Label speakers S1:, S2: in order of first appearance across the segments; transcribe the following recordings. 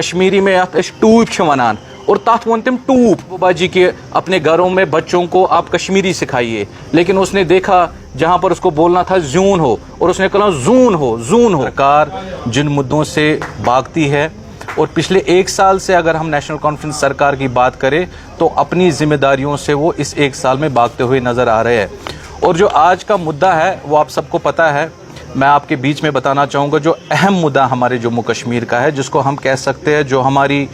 S1: कश्मीरी में टूप छ वनान और तथ वन तम टूप बाजी के अपने घरों में बच्चों को आप कश्मीरी सिखाइए, लेकिन उसने देखा जहां पर उसको बोलना था जून हो और उसने कहा जून हो। सरकार जिन मुद्दों से भागती है और पिछले एक साल से अगर हम नेशनल कॉन्फ्रेंस सरकार की बात करें तो अपनी जिम्मेदारियों से वो इस एक साल में भागते हुए नजर आ रहे हैं। और जो आज का मुद्दा है वो आप सबको पता है, मैं आपके बीच में बताना चाहूँगा जो अहम मुद्दा हमारे जम्मू कश्मीर का है, जिसको हम कह सकते हैं जो हमारी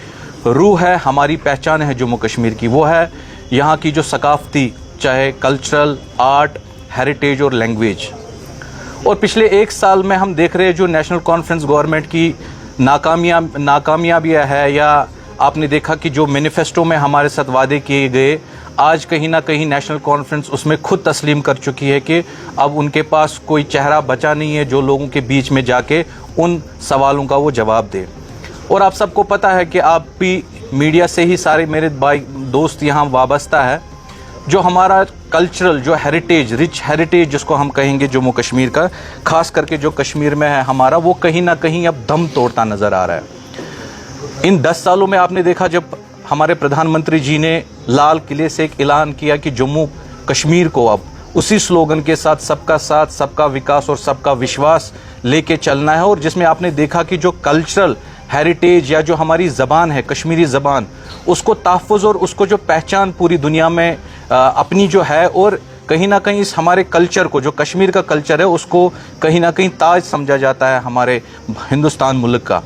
S1: रूह है, हमारी पहचान है जम्मू कश्मीर की, वो है यहाँ की जो सकाफती चाहे कल्चरल, आर्ट, हेरिटेज और लैंग्वेज। और पिछले एक साल में हम देख रहे हैं जो नेशनल कॉन्फ्रेंस गवर्नमेंट की नाकामयाबियाँ है, या आपने देखा कि जो मैनिफेस्टो में हमारे साथ वादे किए गए, आज कहीं ना कहीं नेशनल कॉन्फ्रेंस उसमें खुद तस्लीम कर चुकी है कि अब उनके पास कोई चेहरा बचा नहीं है जो लोगों के बीच में जाके उन सवालों का वो जवाब दे। और आप सबको पता है कि आप भी मीडिया से ही सारे मेरे भाई दोस्त यहाँ वाबस्ता है, जो हमारा कल्चरल जो हेरिटेज, रिच हेरिटेज जिसको हम कहेंगे जम्मू कश्मीर का, खास करके जो कश्मीर में है हमारा, वो कहीं ना कहीं अब दम तोड़ता नज़र आ रहा है। इन 10 सालों में आपने देखा जब हमारे प्रधानमंत्री जी ने लाल किले से एक ऐलान किया कि जम्मू कश्मीर को अब उसी स्लोगन के साथ सबका विकास और सबका विश्वास लेके चलना है, और जिसमें आपने देखा कि जो कल्चरल हेरिटेज या जो हमारी ज़बान है कश्मीरी ज़बान, उसको तहफ़्फ़ुज़ और उसको जो पहचान पूरी दुनिया में अपनी जो है, और कहीं ना कहीं इस हमारे कल्चर को, जो कश्मीर का कल्चर है, उसको कहीं ना कहीं ताज समझा जाता है हमारे हिंदुस्तान मुल्क का।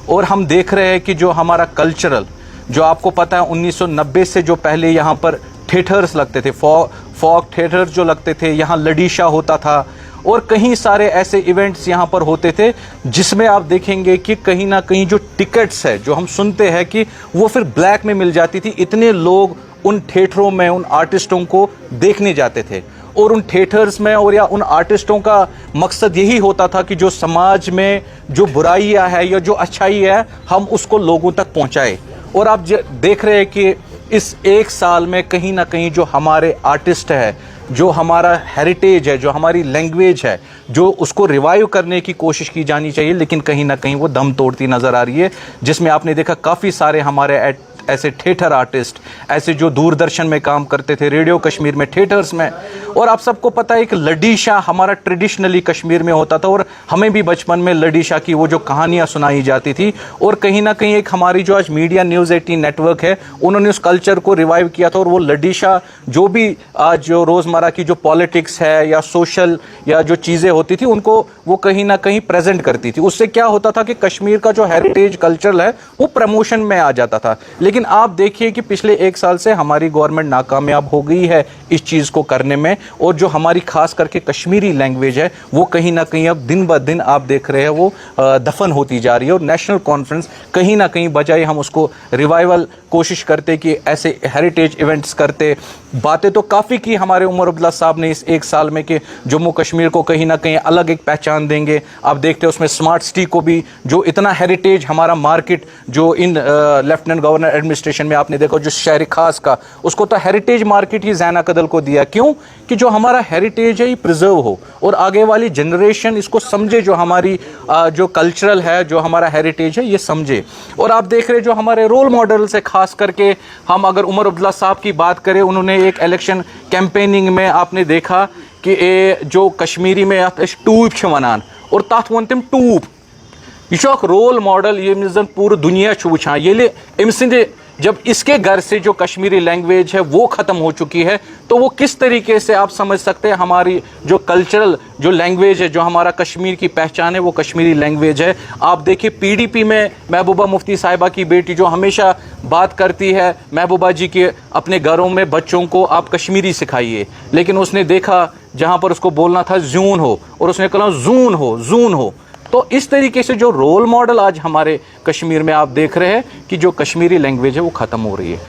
S1: और हम देख रहे हैं कि जो हमारा कल्चरल, जो आपको पता है 1990 से जो पहले यहाँ पर थिएटर्स लगते थे, फॉक थिएटर्स जो लगते थे, यहाँ लडीशा होता था और कहीं सारे ऐसे इवेंट्स यहाँ पर होते थे, जिसमें आप देखेंगे कि कहीं ना कहीं जो टिकट्स है जो हम सुनते हैं कि वो फिर ब्लैक में मिल जाती थी। इतने लोग उन थिएटरों में उन आर्टिस्टों को देखने जाते थे, और उन थिएटर्स में और या उन आर्टिस्टों का मकसद यही होता था कि जो समाज में जो बुराइयां है या जो अच्छाई है हम उसको लोगों तक पहुंचाए। और आप देख रहे हैं कि इस एक साल में कहीं ना कहीं जो हमारे आर्टिस्ट है, जो हमारा हेरिटेज है, जो हमारी लैंग्वेज है, जो उसको रिवाइव करने की कोशिश की जानी चाहिए, लेकिन कहीं ना कहीं वो दम तोड़ती नज़र आ रही है। जिसमें आपने देखा काफ़ी सारे हमारे ऐसे थिएटर आर्टिस्ट, ऐसे जो दूरदर्शन में काम करते थे, रेडियो कश्मीर में, थिएटर्स में, और आप सबको पता है एक लडीशा हमारा ट्रेडिशनली कश्मीर में होता था, और हमें भी बचपन में लडीशा की वो जो कहानियाँ सुनाई जाती थी। और कहीं ना कहीं एक हमारी जो आज मीडिया न्यूज़ 18 नेटवर्क है, उन्होंने उस कल्चर को रिवाइव किया था, और वो लडीशा जो भी आज जो रोज़मर्रा की जो पॉलिटिक्स है या सोशल या जो चीज़ें होती थी, उनको वो कहीं ना कहीं प्रेजेंट करती थी। उससे क्या होता था कि कश्मीर का जो हेरिटेज कल्चर है वो प्रमोशन में आ जाता था। लेकिन आप देखिए कि पिछले एक साल से हमारी गवर्नमेंट नाकामयाब हो गई है इस चीज़ को करने में, और जो हमारी खास करके कश्मीरी लैंग्वेज है वो कहीं ना कहीं अब दिन ब दिन आप देख रहे हैं वो दफन होती जा रही है। और नेशनल कॉन्फ्रेंस कहीं ना कहीं बजाय हम उसको रिवाइवल कोशिश करते कि ऐसे हेरिटेज इवेंट्स करते, बातें तो काफ़ी की हमारे उमर अब्दुल्ला साहब ने इस एक साल में कि जम्मू कश्मीर को कहीं ना कहीं अलग एक पहचान देंगे। आप देखते हैं उसमें स्मार्ट सिटी को भी, जो इतना हेरिटेज हमारा मार्केट जो इन लेफ्टिनेंट गवर्नर एडमिनिस्ट्रेशन में आपने देखा जो शहर खास का, उसको तो हेरिटेज मार्केट ही ज़ैना कदल को दिया। क्यों? कि जो हमारा हेरिटेज है ये प्रिजर्व हो और आगे वाली जनरेशन इसको समझे, जो हमारी जो कल्चरल है, जो हमारा हेरिटेज है ये समझे। और आप देख रहे जो हमारे रोल मॉडल्स है, खास करके हम अगर उमर अब्दुल्ला साहब की बात करें, उन्होंने एक इलेक्शन कैंपेनिंग में आपने देखा कि जो कश्मीरी में टूप छ वनान और तथ वन तम टूप, यह रोल मॉडल ये जन पूरी दुनिया वुचान। ये अमि जब इसके घर से जो कश्मीरी लैंग्वेज है वो ख़त्म हो चुकी है, तो वो किस तरीके से आप समझ सकते हैं हमारी जो कल्चरल जो लैंग्वेज है, जो हमारा कश्मीर की पहचान है वो कश्मीरी लैंग्वेज है। आप देखिए पीडीपी में महबूबा मुफ्ती साहिबा की बेटी जो हमेशा बात करती है महबूबा जी के अपने घरों में बच्चों को आप कश्मीरी सिखाइए, लेकिन उसने देखा जहाँ पर उसको बोलना था जून हो और उसने कहा जून हो। तो इस तरीके से जो रोल मॉडल आज हमारे कश्मीर में आप देख रहे हैं कि जो कश्मीरी लैंग्वेज है वो ख़त्म हो रही है।